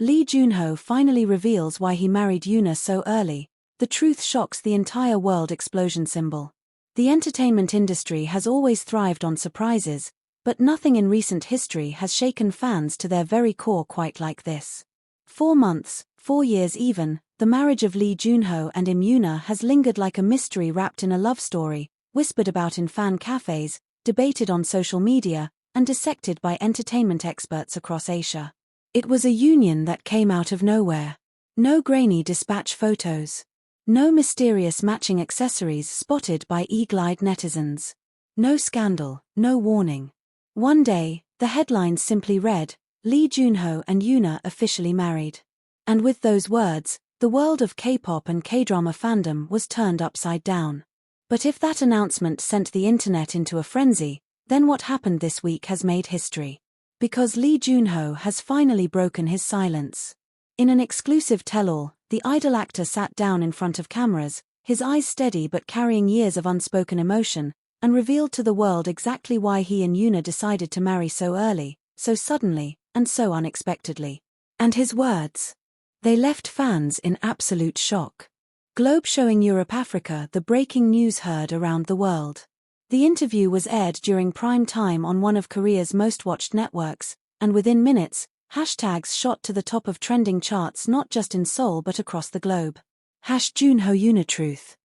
Lee Junho finally reveals why he married Yoona so early. The truth shocks the entire world. Explosion symbol. The entertainment industry has always thrived on surprises, but nothing in recent history has shaken fans to their very core quite like this. 4 months, 4 years even, the marriage of Lee Junho and Yoona has lingered like a mystery wrapped in a love story, whispered about in fan cafes, debated on social media, and dissected by entertainment experts across Asia. It was a union that came out of nowhere. No grainy dispatch photos. No mysterious matching accessories spotted by eagle-eyed netizens. No scandal, no warning. One day, the headlines simply read, Lee Junho and Yoona officially married. And with those words, the world of K-pop and K-drama fandom was turned upside down. But if that announcement sent the internet into a frenzy, then what happened this week has made history. Because Lee Junho has finally broken his silence. In an exclusive tell-all, the idol actor sat down in front of cameras, his eyes steady but carrying years of unspoken emotion, and revealed to the world exactly why he and Yoona decided to marry so early, so suddenly, and so unexpectedly. And his words. They left fans in absolute shock. Globe showing Europe-Africa the breaking news heard around the world. The interview was aired during prime time on one of Korea's most-watched networks, and within minutes, hashtags shot to the top of trending charts not just in Seoul but across the globe. #Junho Yoona Truth.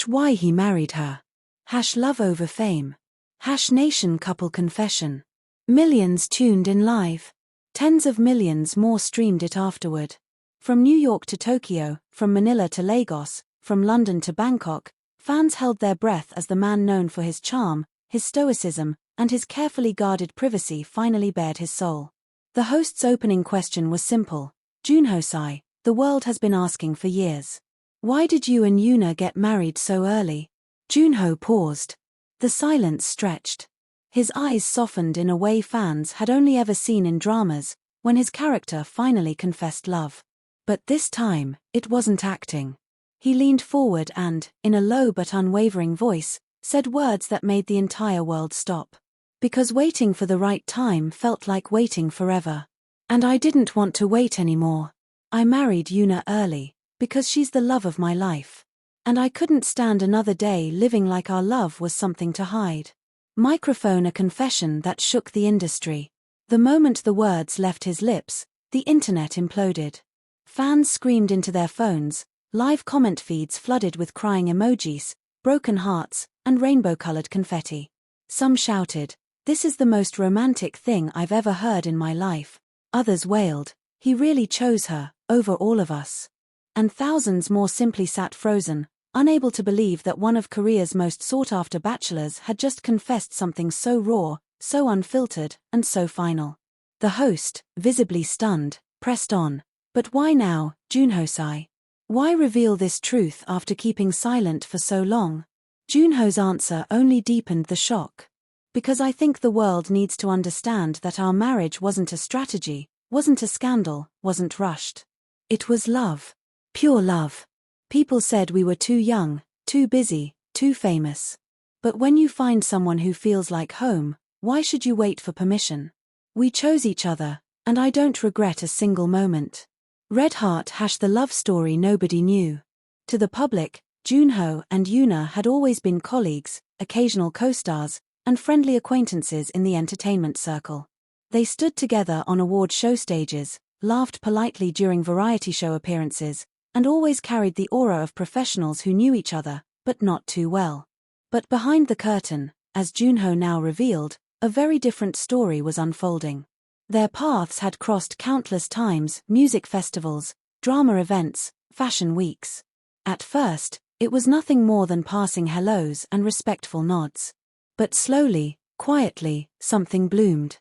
#Why he married her. #Love over fame. #Nation couple confession. Millions tuned in live. Tens of millions more streamed it afterward. From New York to Tokyo, from Manila to Lagos, from London to Bangkok, fans held their breath as the man known for his charm, his stoicism, and his carefully guarded privacy finally bared his soul. The host's opening question was simple. Junho-sai, the world has been asking for years. Why did you and Yoona get married so early? Junho paused. The silence stretched. His eyes softened in a way fans had only ever seen in dramas, when his character finally confessed love. But this time, it wasn't acting. He leaned forward and, in a low but unwavering voice, said words that made the entire world stop. Because waiting for the right time felt like waiting forever. And I didn't want to wait anymore. I married Yoona early, because she's the love of my life. And I couldn't stand another day living like our love was something to hide. Microphone, a confession that shook the industry. The moment the words left his lips, the internet imploded. Fans screamed into their phones, live comment feeds flooded with crying emojis, broken hearts, and rainbow-colored confetti. Some shouted, "This is the most romantic thing I've ever heard in my life." Others wailed, "He really chose her, over all of us." And thousands more simply sat frozen, unable to believe that one of Korea's most sought-after bachelors had just confessed something so raw, so unfiltered, and so final. The host, visibly stunned, pressed on. But why now, Junho-sai? Why reveal this truth after keeping silent for so long? Junho's answer only deepened the shock. Because I think the world needs to understand that our marriage wasn't a strategy, wasn't a scandal, wasn't rushed. It was love. Pure love. People said we were too young, too busy, too famous. But when you find someone who feels like home, why should you wait for permission? We chose each other, and I don't regret a single moment. Red Heart # the love story nobody knew. To the public, Junho and Yoona had always been colleagues, occasional co-stars, and friendly acquaintances in the entertainment circle. They stood together on award show stages, laughed politely during variety show appearances, and always carried the aura of professionals who knew each other, but not too well. But behind the curtain, as Junho now revealed, a very different story was unfolding. Their paths had crossed countless times, music festivals, drama events, fashion weeks. At first, it was nothing more than passing hellos and respectful nods. But slowly, quietly, something bloomed.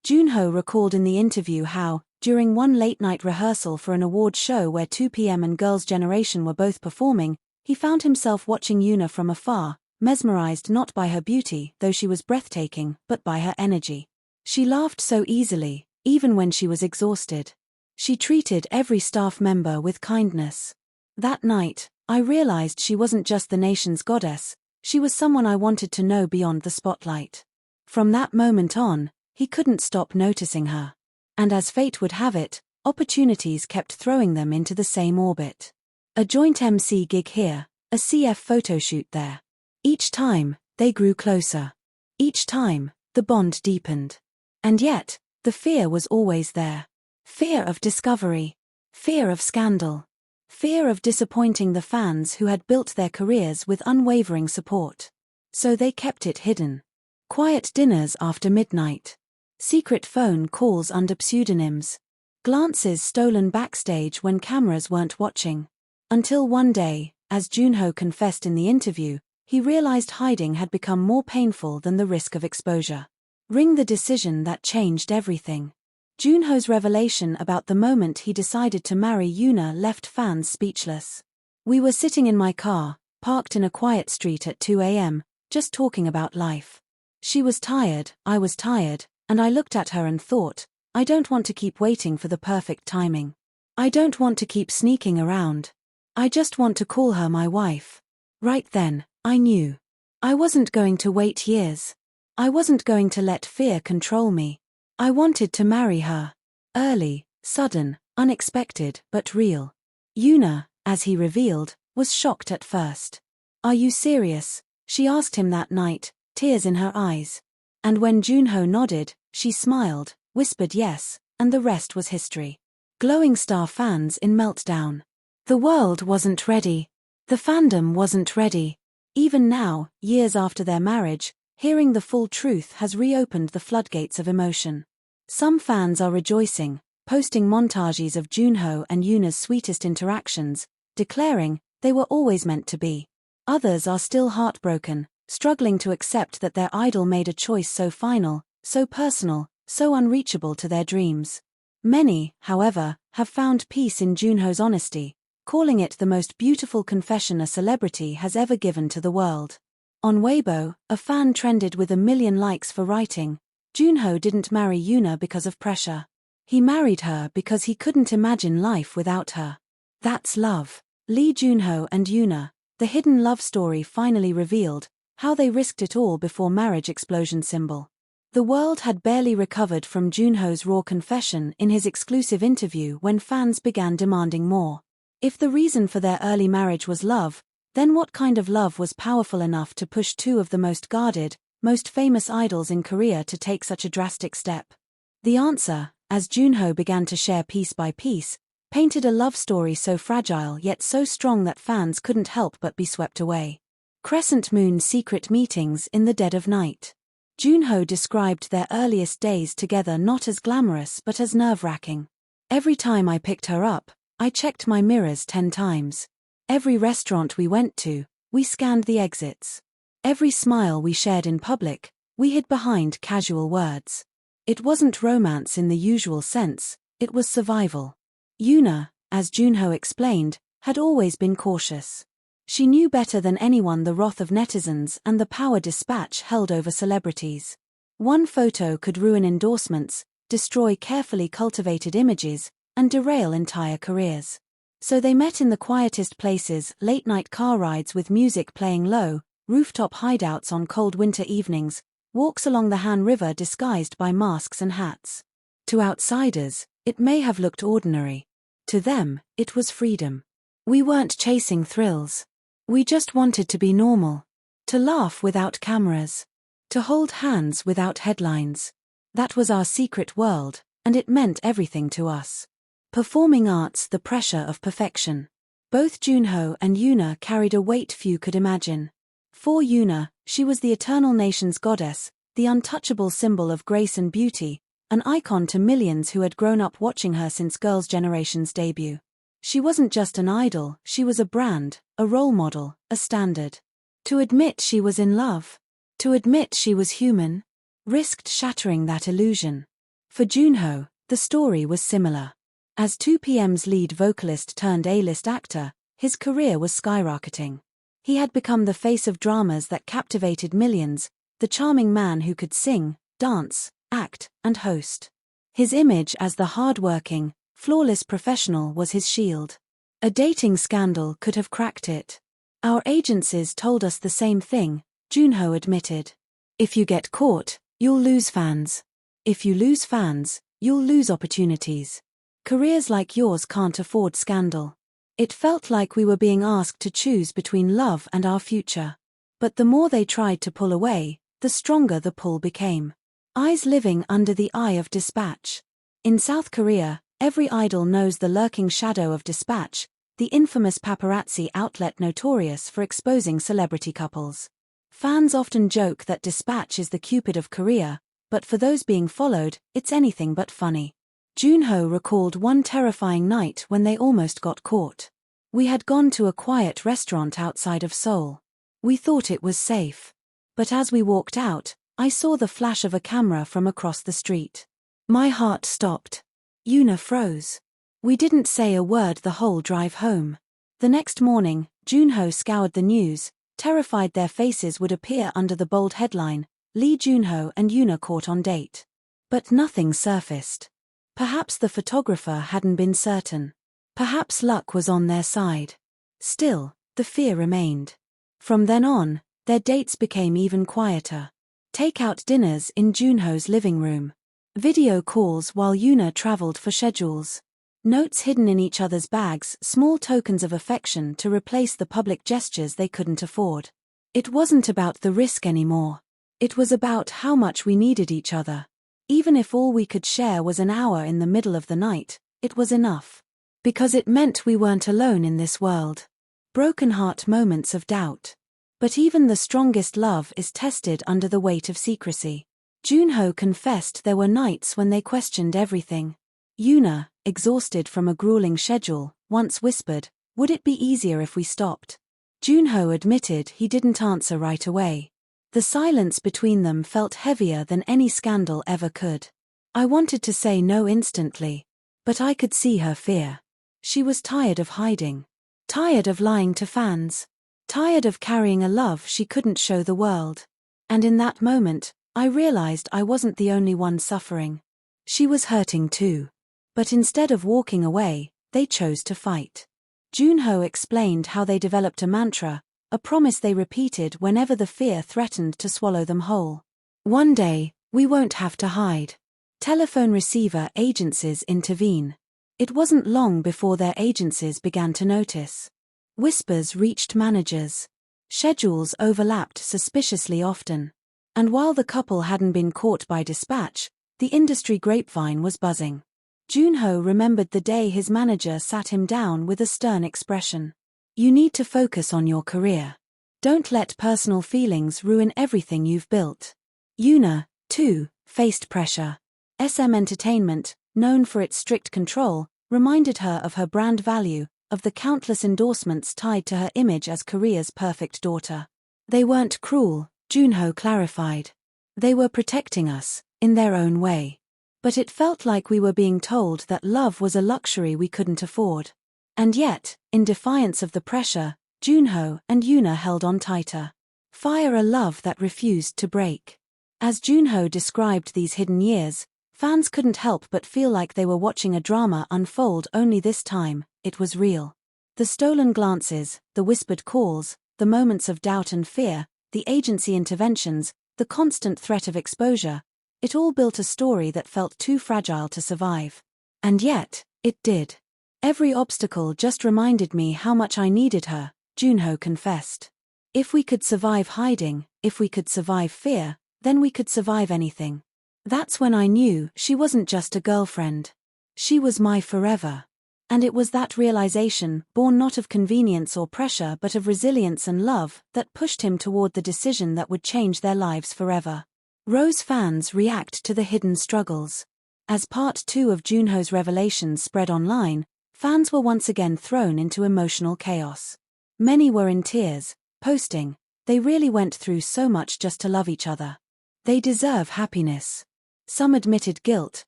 Junho recalled in the interview how, during one late-night rehearsal for an award show where 2PM and Girls' Generation were both performing, he found himself watching Yoona from afar, mesmerized not by her beauty, though she was breathtaking, but by her energy. She laughed so easily, even when she was exhausted. She treated every staff member with kindness. That night, I realized she wasn't just the nation's goddess, she was someone I wanted to know beyond the spotlight. From that moment on, he couldn't stop noticing her. And as fate would have it, opportunities kept throwing them into the same orbit. A joint MC gig here, a CF photoshoot there. Each time, they grew closer. Each time, the bond deepened. And yet, the fear was always there. Fear of discovery. Fear of scandal. Fear of disappointing the fans who had built their careers with unwavering support. So they kept it hidden. Quiet dinners after midnight. Secret phone calls under pseudonyms. Glances stolen backstage when cameras weren't watching. Until one day, as Junho confessed in the interview, he realized hiding had become more painful than the risk of exposure. Ring, the decision that changed everything. Junho's revelation about the moment he decided to marry Yuna left fans speechless. We were sitting in my car, parked in a quiet street at 2 a.m., just talking about life. She was tired, I was tired, and I looked at her and thought, I don't want to keep waiting for the perfect timing. I don't want to keep sneaking around. I just want to call her my wife. Right then, I knew. I wasn't going to wait years. I wasn't going to let fear control me. I wanted to marry her. Early, sudden, unexpected, but real. Yuna, as he revealed, was shocked at first. Are you serious? She asked him that night, tears in her eyes. And when Junho nodded, she smiled, whispered yes, and the rest was history. Glowing Star fans in meltdown. The world wasn't ready. The fandom wasn't ready. Even now, years after their marriage, hearing the full truth has reopened the floodgates of emotion. Some fans are rejoicing, posting montages of Junho and Yuna's sweetest interactions, declaring they were always meant to be. Others are still heartbroken, struggling to accept that their idol made a choice so final, so personal, so unreachable to their dreams. Many, however, have found peace in Junho's honesty, calling it the most beautiful confession a celebrity has ever given to the world. On Weibo, a fan trended with 1 million likes for writing, Junho didn't marry Yuna because of pressure. He married her because he couldn't imagine life without her. That's love. Lee Junho and Yuna, the hidden love story finally revealed, how they risked it all before marriage explosion symbol. The world had barely recovered from Junho's raw confession in his exclusive interview when fans began demanding more. If the reason for their early marriage was love, then what kind of love was powerful enough to push two of the most guarded, most famous idols in Korea to take such a drastic step? The answer, as Junho began to share piece by piece, painted a love story so fragile yet so strong that fans couldn't help but be swept away. Crescent Moon secret meetings in the dead of night. Junho described their earliest days together not as glamorous but as nerve-wracking. Every time I picked her up, I checked my mirrors 10 times. Every restaurant we went to, we scanned the exits. Every smile we shared in public, we hid behind casual words. It wasn't romance in the usual sense, it was survival. Yuna, as Junho explained, had always been cautious. She knew better than anyone the wrath of netizens and the power dispatch held over celebrities. One photo could ruin endorsements, destroy carefully cultivated images, and derail entire careers. So they met in the quietest places, late-night car rides with music playing low, rooftop hideouts on cold winter evenings, walks along the Han River disguised by masks and hats. To outsiders, it may have looked ordinary. To them, it was freedom. We weren't chasing thrills. We just wanted to be normal. To laugh without cameras. To hold hands without headlines. That was our secret world, and it meant everything to us. Performing arts, the pressure of perfection. Both Junho and Yuna carried a weight few could imagine. For Yuna, she was the eternal nation's goddess, the untouchable symbol of grace and beauty, an icon to millions who had grown up watching her since Girls' Generation's debut. She wasn't just an idol, she was a brand, a role model, a standard. To admit she was in love, to admit she was human, risked shattering that illusion. For Junho, the story was similar. As 2PM's lead vocalist turned A-list actor, his career was skyrocketing. He had become the face of dramas that captivated millions, the charming man who could sing, dance, act, and host. His image as the hard-working, flawless professional was his shield. A dating scandal could have cracked it. Our agencies told us the same thing, Junho admitted. If you get caught, you'll lose fans. If you lose fans, you'll lose opportunities. Careers like yours can't afford scandal. It felt like we were being asked to choose between love and our future. But the more they tried to pull away, the stronger the pull became. Eyes living under the eye of Dispatch. In South Korea, every idol knows the lurking shadow of Dispatch, the infamous paparazzi outlet notorious for exposing celebrity couples. Fans often joke that Dispatch is the Cupid of Korea, but for those being followed, it's anything but funny. Junho recalled one terrifying night when they almost got caught. We had gone to a quiet restaurant outside of Seoul. We thought it was safe. But as we walked out, I saw the flash of a camera from across the street. My heart stopped. Yoona froze. We didn't say a word the whole drive home. The next morning, Junho scoured the news, terrified their faces would appear under the bold headline, Lee Junho and Yoona caught on date. But nothing surfaced. Perhaps the photographer hadn't been certain. Perhaps luck was on their side. Still, the fear remained. From then on, their dates became even quieter. Take-out dinners in Junho's living room. Video calls while Yoona traveled for schedules. Notes hidden in each other's bags, small tokens of affection to replace the public gestures they couldn't afford. It wasn't about the risk anymore. It was about how much we needed each other. Even if all we could share was an hour in the middle of the night, it was enough. Because it meant we weren't alone in this world. Broken heart moments of doubt. But even the strongest love is tested under the weight of secrecy. Junho confessed there were nights when they questioned everything. Yoona, exhausted from a grueling schedule, once whispered, "Would it be easier if we stopped?" Junho admitted he didn't answer right away. The silence between them felt heavier than any scandal ever could. I wanted to say no instantly. But I could see her fear. She was tired of hiding. Tired of lying to fans. Tired of carrying a love she couldn't show the world. And in that moment, I realized I wasn't the only one suffering. She was hurting too. But instead of walking away, they chose to fight. Junho explained how they developed a mantra, a promise they repeated whenever the fear threatened to swallow them whole. One day, we won't have to hide. Telephone receiver agencies intervene. It wasn't long before their agencies began to notice. Whispers reached managers. Schedules overlapped suspiciously often. And while the couple hadn't been caught by Dispatch, the industry grapevine was buzzing. Junho remembered the day his manager sat him down with a stern expression. "You need to focus on your career. Don't let personal feelings ruin everything you've built." Yoona, too, faced pressure. SM Entertainment, known for its strict control, reminded her of her brand value, of the countless endorsements tied to her image as Korea's perfect daughter. They weren't cruel, Junho clarified. They were protecting us, in their own way. But it felt like we were being told that love was a luxury we couldn't afford. And yet, in defiance of the pressure, Junho and Yoona held on tighter. Fire a love that refused to break. As Junho described these hidden years, fans couldn't help but feel like they were watching a drama unfold, only this time, it was real. The stolen glances, the whispered calls, the moments of doubt and fear, the agency interventions, the constant threat of exposure, it all built a story that felt too fragile to survive. And yet, it did. Every obstacle just reminded me how much I needed her, Junho confessed. If we could survive hiding, if we could survive fear, then we could survive anything. That's when I knew she wasn't just a girlfriend. She was my forever. And it was that realization, born not of convenience or pressure but of resilience and love, that pushed him toward the decision that would change their lives forever. Rose fans react to the hidden struggles. As part 2 of Junho's revelations spread online, fans were once again thrown into emotional chaos. Many were in tears, posting, "They really went through so much just to love each other. They deserve happiness." Some admitted guilt,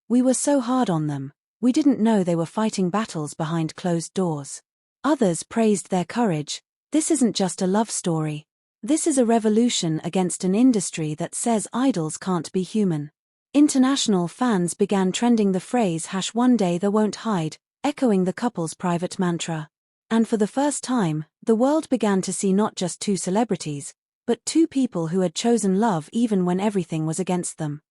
"We were so hard on them, we didn't know they were fighting battles behind closed doors." Others praised their courage, "This isn't just a love story. This is a revolution against an industry that says idols can't be human." International fans began trending the phrase #one day they won't hide, echoing the couple's private mantra. And for the first time, the world began to see not just two celebrities, but two people who had chosen love even when everything was against them.